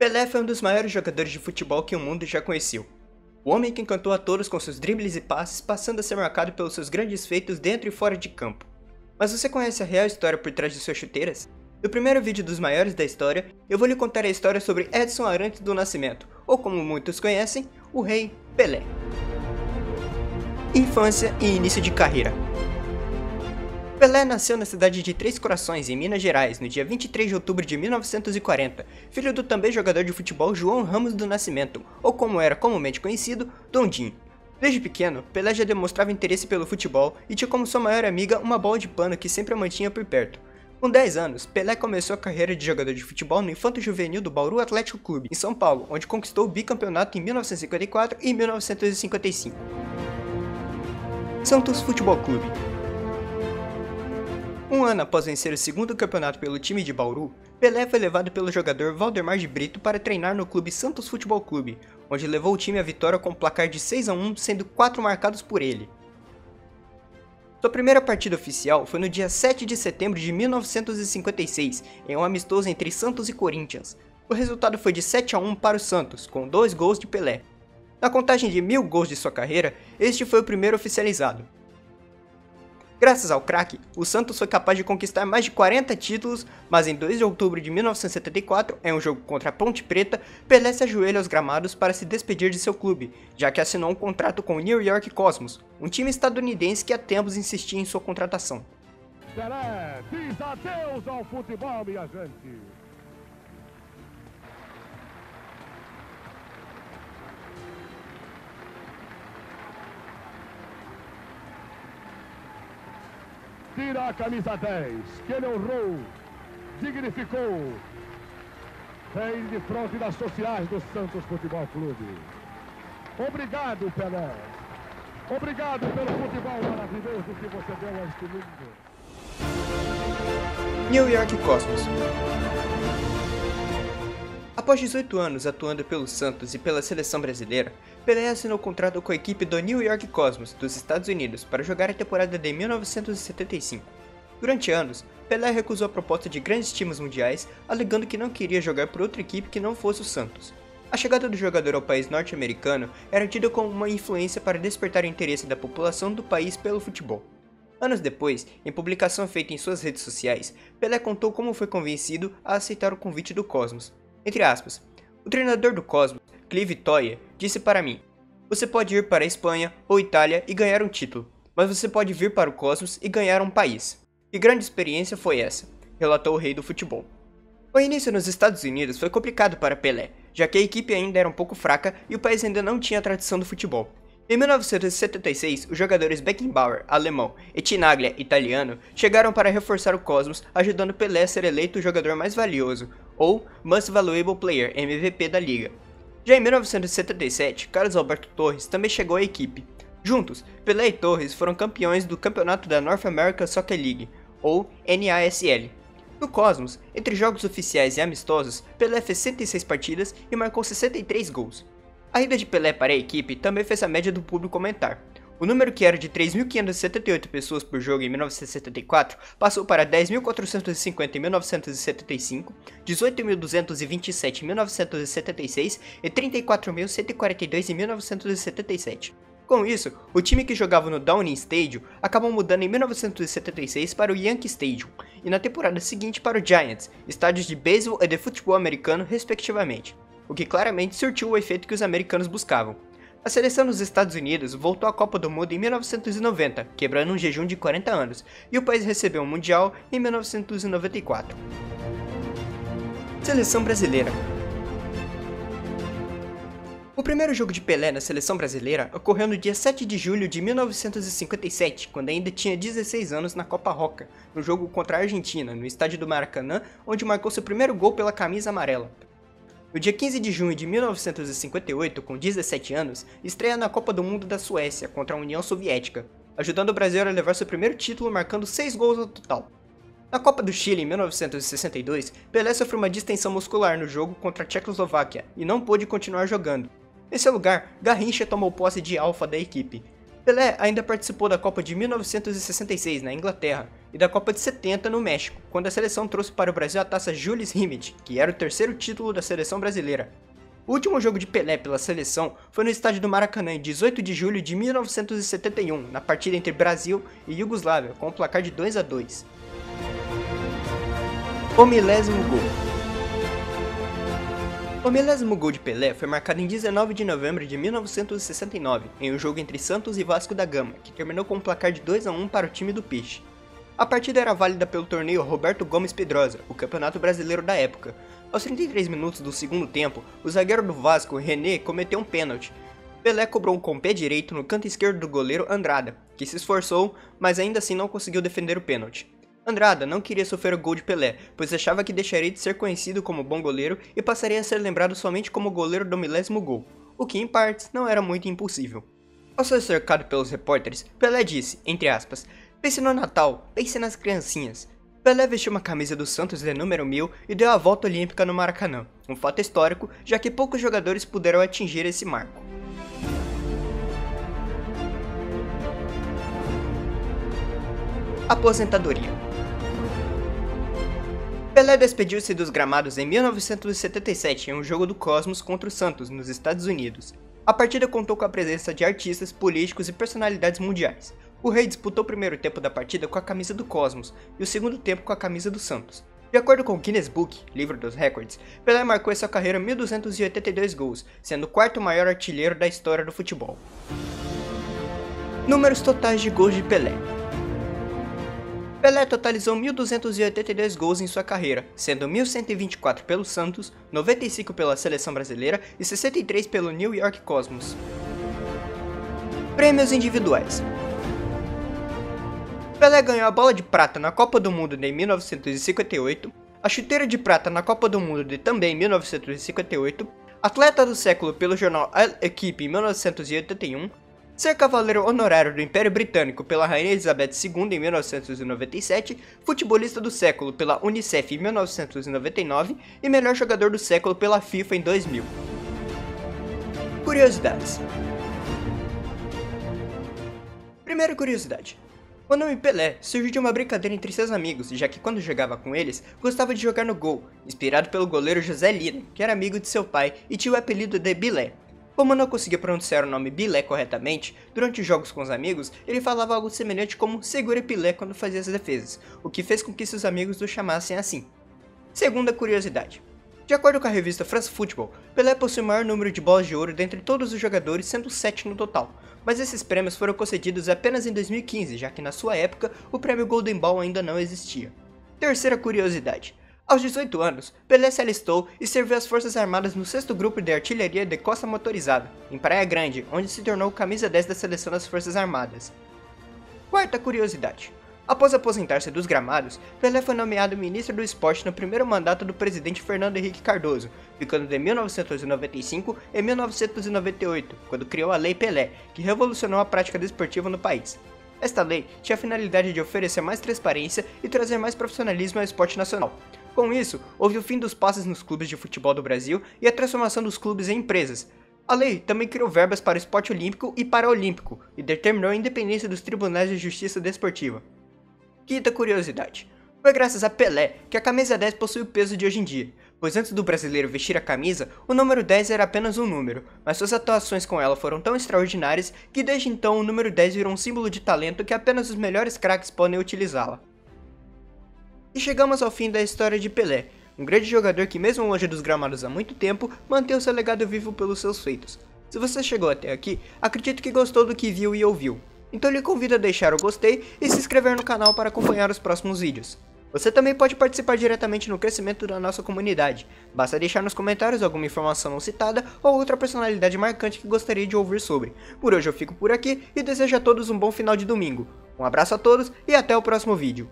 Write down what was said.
Pelé foi um dos maiores jogadores de futebol que o mundo já conheceu. O homem que encantou a todos com seus dribles e passes, passando a ser marcado pelos seus grandes feitos dentro e fora de campo. Mas você conhece a real história por trás de suas chuteiras? No primeiro vídeo dos maiores da história, eu vou lhe contar a história sobre Edson Arantes do Nascimento, ou como muitos conhecem, o Rei Pelé. Infância e início de carreira. Pelé nasceu na cidade de Três Corações, em Minas Gerais, no dia 23 de outubro de 1940, filho do também jogador de futebol João Ramos do Nascimento, ou como era comumente conhecido, Dondinho. Desde pequeno, Pelé já demonstrava interesse pelo futebol e tinha como sua maior amiga uma bola de pano que sempre a mantinha por perto. Com 10 anos, Pelé começou a carreira de jogador de futebol no Infanto Juvenil do Bauru Atlético Clube, em São Paulo, onde conquistou o bicampeonato em 1954 e 1955. Santos Futebol Clube. Um ano após vencer o segundo campeonato pelo time de Bauru, Pelé foi levado pelo jogador Valdemar de Brito para treinar no clube Santos Futebol Clube, onde levou o time à vitória com um placar de 6-1, sendo 4 marcados por ele. Sua primeira partida oficial foi no dia 7 de setembro de 1956, em um amistoso entre Santos e Corinthians. O resultado foi de 7-1 para o Santos, com 2 gols de Pelé. Na contagem de 1000 gols de sua carreira, este foi o primeiro oficializado. Graças ao craque, o Santos foi capaz de conquistar mais de 40 títulos, mas em 2 de outubro de 1974, em um jogo contra a Ponte Preta, Pelé se ajoelha aos gramados para se despedir de seu clube, já que assinou um contrato com o New York Cosmos, um time estadunidense que há tempos insistia em sua contratação. Pelé diz adeus ao futebol, minha gente! Tira a camisa 10, que ele honrou, dignificou. Vem de fronte das sociais do Santos Futebol Clube. Obrigado, Pelé. Obrigado pelo futebol maravilhoso que você deu a este mundo. New York Cosmos. Após 18 anos atuando pelo Santos e pela seleção brasileira, Pelé assinou contrato com a equipe do New York Cosmos, dos Estados Unidos, para jogar a temporada de 1975. Durante anos, Pelé recusou a proposta de grandes times mundiais, alegando que não queria jogar por outra equipe que não fosse o Santos. A chegada do jogador ao país norte-americano era tida como uma influência para despertar o interesse da população do país pelo futebol. Anos depois, em publicação feita em suas redes sociais, Pelé contou como foi convencido a aceitar o convite do Cosmos. Entre aspas, o treinador do Cosmos, Clive Toye, disse para mim: "Você pode ir para a Espanha ou Itália e ganhar um título, mas você pode vir para o Cosmos e ganhar um país. Que grande experiência foi essa", relatou o rei do futebol. O início nos Estados Unidos foi complicado para Pelé, já que a equipe ainda era um pouco fraca e o país ainda não tinha a tradição do futebol. Em 1976, os jogadores Beckenbauer, alemão, e Tinaglia, italiano, chegaram para reforçar o Cosmos, ajudando Pelé a ser eleito o jogador mais valioso, ou Most Valuable Player, MVP da liga. Já em 1977, Carlos Alberto Torres também chegou à equipe. Juntos, Pelé e Torres foram campeões do campeonato da North American Soccer League, ou NASL. No Cosmos, entre jogos oficiais e amistosos, Pelé fez 106 partidas e marcou 63 gols. A ida de Pelé para a equipe também fez a média do público aumentar. O número que era de 3.578 pessoas por jogo em 1974 passou para 10.450 em 1975, 18.227 em 1976 e 34.142 em 1977. Com isso, o time que jogava no Downing Stadium acabou mudando em 1976 para o Yankee Stadium e na temporada seguinte para o Giants, estádios de beisebol e de futebol americano respectivamente, o que claramente surtiu o efeito que os americanos buscavam. A seleção dos Estados Unidos voltou à Copa do Mundo em 1990, quebrando um jejum de 40 anos, e o país recebeu um Mundial em 1994. Seleção Brasileira. O primeiro jogo de Pelé na seleção brasileira ocorreu no dia 7 de julho de 1957, quando ainda tinha 16 anos na Copa Roca, no jogo contra a Argentina, no estádio do Maracanã, onde marcou seu primeiro gol pela camisa amarela. No dia 15 de junho de 1958, com 17 anos, estreia na Copa do Mundo da Suécia contra a União Soviética, ajudando o Brasil a levar seu primeiro título marcando 6 gols no total. Na Copa do Chile em 1962, Pelé sofreu uma distensão muscular no jogo contra a Tchecoslováquia e não pôde continuar jogando. Em seu lugar, Garrincha tomou posse de alfa da equipe. Pelé ainda participou da Copa de 1966 na Inglaterra e da Copa de 70 no México, quando a seleção trouxe para o Brasil a taça Jules Rimet, que era o terceiro título da seleção brasileira. O último jogo de Pelé pela seleção foi no estádio do Maracanã em 18 de julho de 1971, na partida entre Brasil e Iugoslávia, com o placar de 2-2. O milésimo gol. O milésimo gol de Pelé foi marcado em 19 de novembro de 1969, em um jogo entre Santos e Vasco da Gama, que terminou com um placar de 2-1 para o time do Peixe. A partida era válida pelo torneio Roberto Gomes Pedrosa, o campeonato brasileiro da época. Aos 33 minutos do segundo tempo, o zagueiro do Vasco, René, cometeu um pênalti. Pelé cobrou com o pé direito no canto esquerdo do goleiro Andrada, que se esforçou, mas ainda assim não conseguiu defender o pênalti. Andrada não queria sofrer o gol de Pelé, pois achava que deixaria de ser conhecido como bom goleiro e passaria a ser lembrado somente como goleiro do milésimo gol, o que em partes não era muito impossível. Ao ser cercado pelos repórteres, Pelé disse, entre aspas, "Pense no Natal, pense nas criancinhas." Pelé vestiu uma camisa do Santos de número 1000 e deu a volta olímpica no Maracanã, um fato histórico, já que poucos jogadores puderam atingir esse marco. Aposentadoria. Pelé despediu-se dos gramados em 1977 em um jogo do Cosmos contra o Santos, nos Estados Unidos. A partida contou com a presença de artistas, políticos e personalidades mundiais. O rei disputou o primeiro tempo da partida com a camisa do Cosmos e o segundo tempo com a camisa do Santos. De acordo com o Guinness Book, livro dos recordes, Pelé marcou em sua carreira 1.282 gols, sendo o quarto maior artilheiro da história do futebol. Números totais de gols de Pelé. Pelé totalizou 1.282 gols em sua carreira, sendo 1.124 pelo Santos, 95 pela seleção brasileira e 63 pelo New York Cosmos. Prêmios individuais. Pelé ganhou a bola de prata na Copa do Mundo de 1958, a chuteira de prata na Copa do Mundo de também 1958, atleta do século pelo jornal L'Équipe em 1981, ser cavaleiro honorário do Império Britânico pela Rainha Elizabeth II em 1997, futebolista do século pela Unicef em 1999 e melhor jogador do século pela FIFA em 2000. Curiosidades. Primeira curiosidade. O nome Pelé surgiu de uma brincadeira entre seus amigos, já que quando jogava com eles, gostava de jogar no gol, inspirado pelo goleiro José Lina, que era amigo de seu pai e tinha o apelido de Bilé. Como não conseguia pronunciar o nome Bilé corretamente, durante os jogos com os amigos, ele falava algo semelhante como segure Pelé quando fazia as defesas, o que fez com que seus amigos o chamassem assim. Segunda curiosidade. De acordo com a revista France Football, Pelé possui o maior número de bolas de ouro dentre todos os jogadores, sendo 7 no total, mas esses prêmios foram concedidos apenas em 2015, já que na sua época o prêmio Golden Ball ainda não existia. Terceira curiosidade. Aos 18 anos, Pelé se alistou e serviu às Forças Armadas no 6º Grupo de Artilharia de Costa Motorizada, em Praia Grande, onde se tornou camisa 10 da seleção das Forças Armadas. Quarta curiosidade. Após aposentar-se dos gramados, Pelé foi nomeado ministro do esporte no primeiro mandato do presidente Fernando Henrique Cardoso, ficando de 1995 e 1998, quando criou a Lei Pelé, que revolucionou a prática desportiva no país. Esta lei tinha a finalidade de oferecer mais transparência e trazer mais profissionalismo ao esporte nacional. Com isso, houve o fim dos passes nos clubes de futebol do Brasil e a transformação dos clubes em empresas. A lei também criou verbas para o esporte olímpico e paraolímpico e determinou a independência dos tribunais de justiça desportiva. Quinta curiosidade. Foi graças a Pelé que a camisa 10 possui o peso de hoje em dia, pois antes do brasileiro vestir a camisa, o número 10 era apenas um número, mas suas atuações com ela foram tão extraordinárias que desde então o número 10 virou um símbolo de talento que apenas os melhores craques podem utilizá-la. E chegamos ao fim da história de Pelé, um grande jogador que mesmo longe dos gramados há muito tempo, manteve seu legado vivo pelos seus feitos. Se você chegou até aqui, acredito que gostou do que viu e ouviu. Então lhe convido a deixar o gostei e se inscrever no canal para acompanhar os próximos vídeos. Você também pode participar diretamente no crescimento da nossa comunidade, basta deixar nos comentários alguma informação não citada ou outra personalidade marcante que gostaria de ouvir sobre. Por hoje eu fico por aqui e desejo a todos um bom final de domingo. Um abraço a todos e até o próximo vídeo.